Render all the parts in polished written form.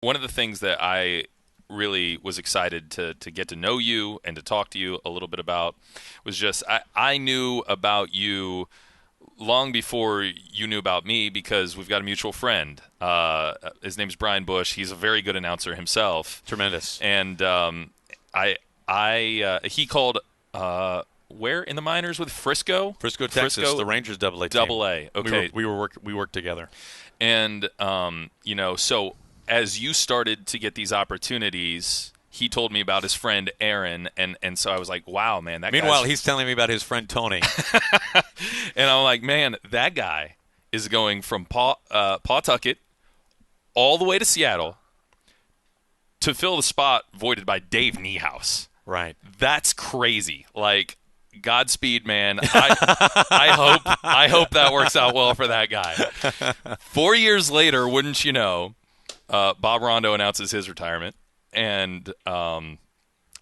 one of the things that I really was excited to get to know you and to talk to you a little bit about was just I knew about you long before you knew about me because we've got a mutual friend. His name's Brian Bush. He's a very good announcer himself, Tremendous. and he called where in the minors with Frisco, Frisco, Texas, the Rangers Double A team. Double A. Okay, We worked together. and so as you started to get these opportunities, he told me about his friend Aaron, and so I was like, wow, man, that Meanwhile, guy's... he's telling me about his friend Tony. And I'm like, man, that guy is going from Pawtucket all the way to Seattle to fill the spot voided by Dave Niehaus. Right. That's crazy. Like, Godspeed, man. I hope that works out well for that guy. 4 years later, wouldn't you know, Bob Rondo announces his retirement, and I'm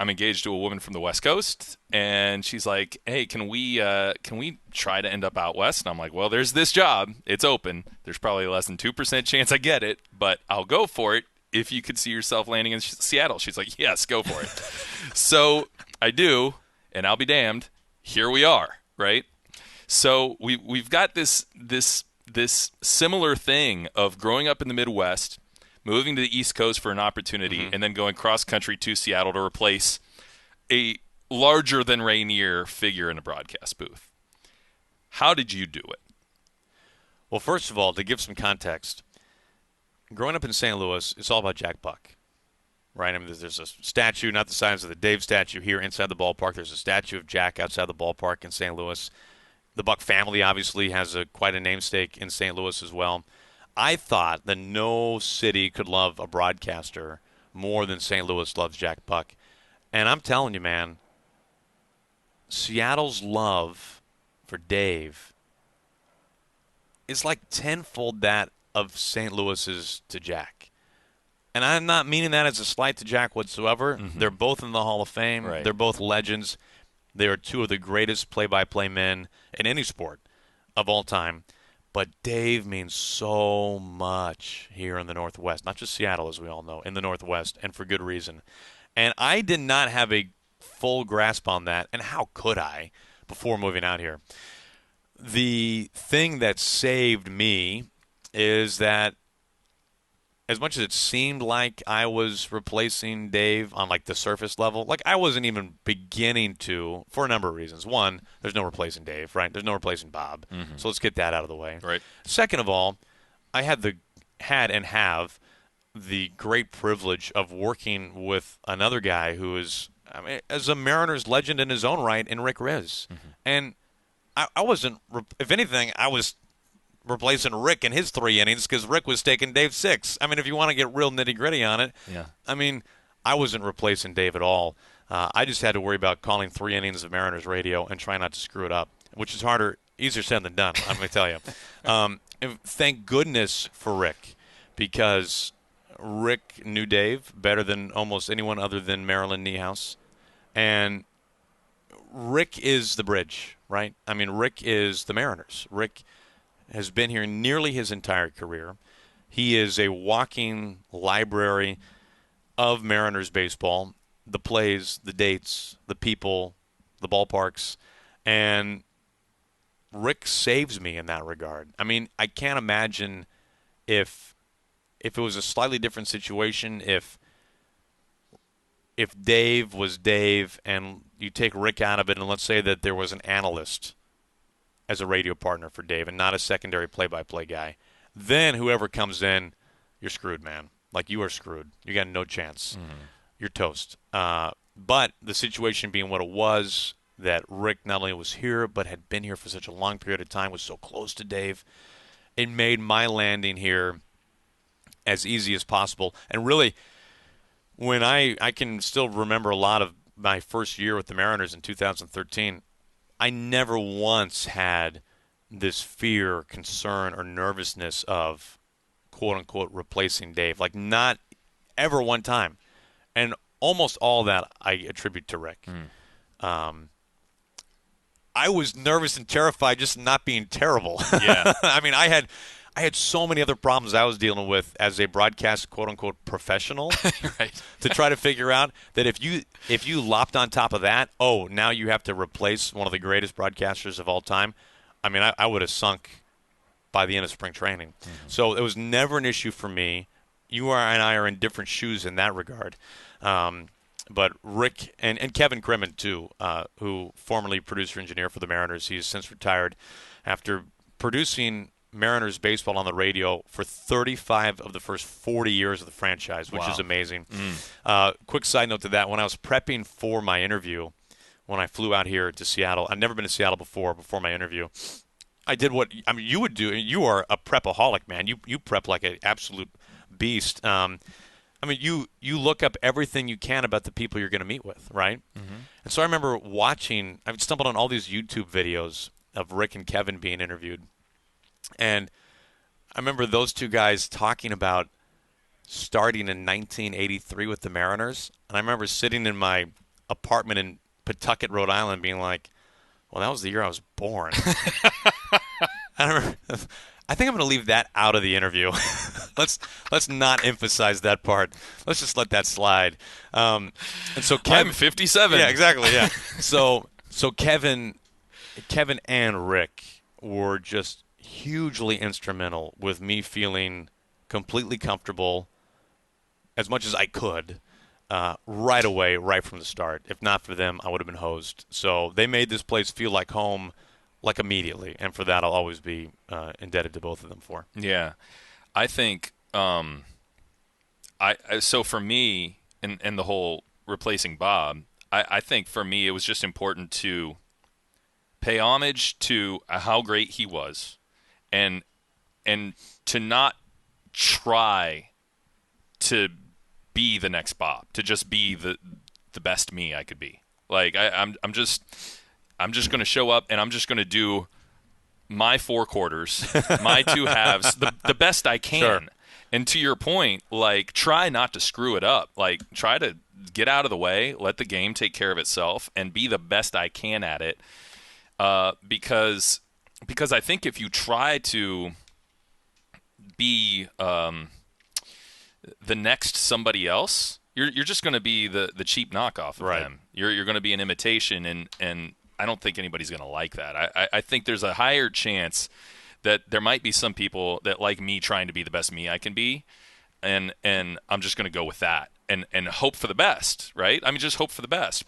engaged to a woman from the West Coast, and she's like, "Hey, can we try to end up out west?" And I'm like, "Well, there's this job. It's open. There's probably less than 2% chance I get it, but I'll go for it if you could see yourself landing in Seattle." She's like, "Yes, go for it." So I do, and I'll be damned. Here we are, right? So we've got this similar thing of growing up in the Midwest, moving to the East Coast for an opportunity, and then going cross country to Seattle to replace a larger than Rainier figure in a broadcast booth. How did you do it? Well, first of all, to give some context, growing up in St. Louis, it's all about Jack Buck, right? I mean, there's a statue, not the size of the Dave statue here inside the ballpark. There's a statue of Jack outside the ballpark in St. Louis. The Buck family obviously has quite a namesake in St. Louis as well. I thought that no city could love a broadcaster more than St. Louis loves Jack Buck. And I'm telling you, man, Seattle's love for Dave is like tenfold that of St. Louis's to Jack. And I'm not meaning that as a slight to Jack whatsoever. They're both in the Hall of Fame. Right. They're both legends. They are two of the greatest play-by-play men in any sport of all time. But Dave means so much here in the Northwest, not just Seattle, as we all know, in the Northwest, and for good reason. And I did not have a full grasp on that, and how could I before moving out here? The thing that saved me is that as much as it seemed like I was replacing Dave on like the surface level, like I wasn't even beginning to, for a number of reasons. One, there's no replacing Dave, right? There's no replacing Bob. So let's get that out of the way. Right. Second of all, I had and have the great privilege of working with another guy who is, I mean, as a Mariners legend in his own right, in Rick Riz. And I wasn't, if anything, I was replacing Rick in his 3 innings because Rick was taking Dave 6. I mean, if you want to get real nitty-gritty on it, Yeah. I mean, I wasn't replacing Dave at all. I just had to worry about calling 3 innings of Mariners radio and try not to screw it up, which is easier said than done, I'm going to tell you. And thank goodness for Rick, because Rick knew Dave better than almost anyone other than Marilyn Niehaus. And Rick is the bridge, right? I mean, Rick is the Mariners. Rick has been here nearly his entire career. He is a walking library of Mariners baseball, the plays, the dates, the people, the ballparks, and Rick saves me in that regard. I mean, I can't imagine if it was a slightly different situation, if Dave was Dave and you take Rick out of it, and let's say that there was an analyst as a radio partner for Dave and not a secondary play-by-play guy, then whoever comes in, you're screwed, man. Like, you are screwed. You got no chance. You're toast. But the situation being what it was, that Rick not only was here but had been here for such a long period of time, was so close to Dave, it made my landing here as easy as possible. And really, when I can still remember a lot of my first year with the Mariners in 2013, I never once had this fear, concern, or nervousness of, quote-unquote, replacing Dave. Like, not ever one time. And almost all that I attribute to Rick. I was nervous and terrified just not being terrible. Yeah. I mean, I I had so many other problems I was dealing with as a broadcast quote unquote professional Right. to try to figure out that if you lopped on top of that, now you have to replace one of the greatest broadcasters of all time. I mean, I would have sunk by the end of spring training. Mm-hmm. So it was never an issue for me. You and I are in different shoes in that regard. But Rick and Kevin Crimmin, too, who formerly producer engineer for the Mariners, he's since retired after producing Mariners baseball on the radio for 35 of the first 40 years of the franchise, which is amazing. Quick side note to that, when I was prepping for my interview, when I flew out here to Seattle, I'd never been to Seattle before my interview, I did what you would do. You are a prepaholic, man. You prep like an absolute beast. You look up everything you can about the people you're going to meet with, right? Mm-hmm. And so I remember I've stumbled on all these YouTube videos of Rick and Kevin being interviewed. And I remember those two guys talking about starting in 1983 with the Mariners. And I remember sitting in my apartment in Pawtucket, Rhode Island, being like, well, that was the year I was born. I think I'm going to leave that out of the interview. Let's not emphasize that part. Let's just let that slide. And so I'm 57. Yeah, exactly. Yeah. So Kevin and Rick were just hugely instrumental with me feeling completely comfortable as much as I could right away, right from the start. If not for them, I would have been hosed. So they made this place feel like home, like immediately, and for that I'll always be indebted to both of them for. Yeah, I think so for me and the whole replacing Bob, I think for me it was just important to pay homage to how great he was, and to not try to be the next Bob, to just be the best me I could be. Like I'm just going to show up and I'm just going to do my four quarters, my two halves, the best I can. Sure. And to your point, like, try not to screw it up. Like, try to get out of the way, let the game take care of itself, and be the best I can at it. Because I think if you try to be the next somebody else, you're just going to be the cheap knockoff of them. You're going to be an imitation, and I don't think anybody's going to like that. I think there's a higher chance that there might be some people that like me trying to be the best me I can be, and I'm just going to go with that and hope for the best, right? I mean, just hope for the best.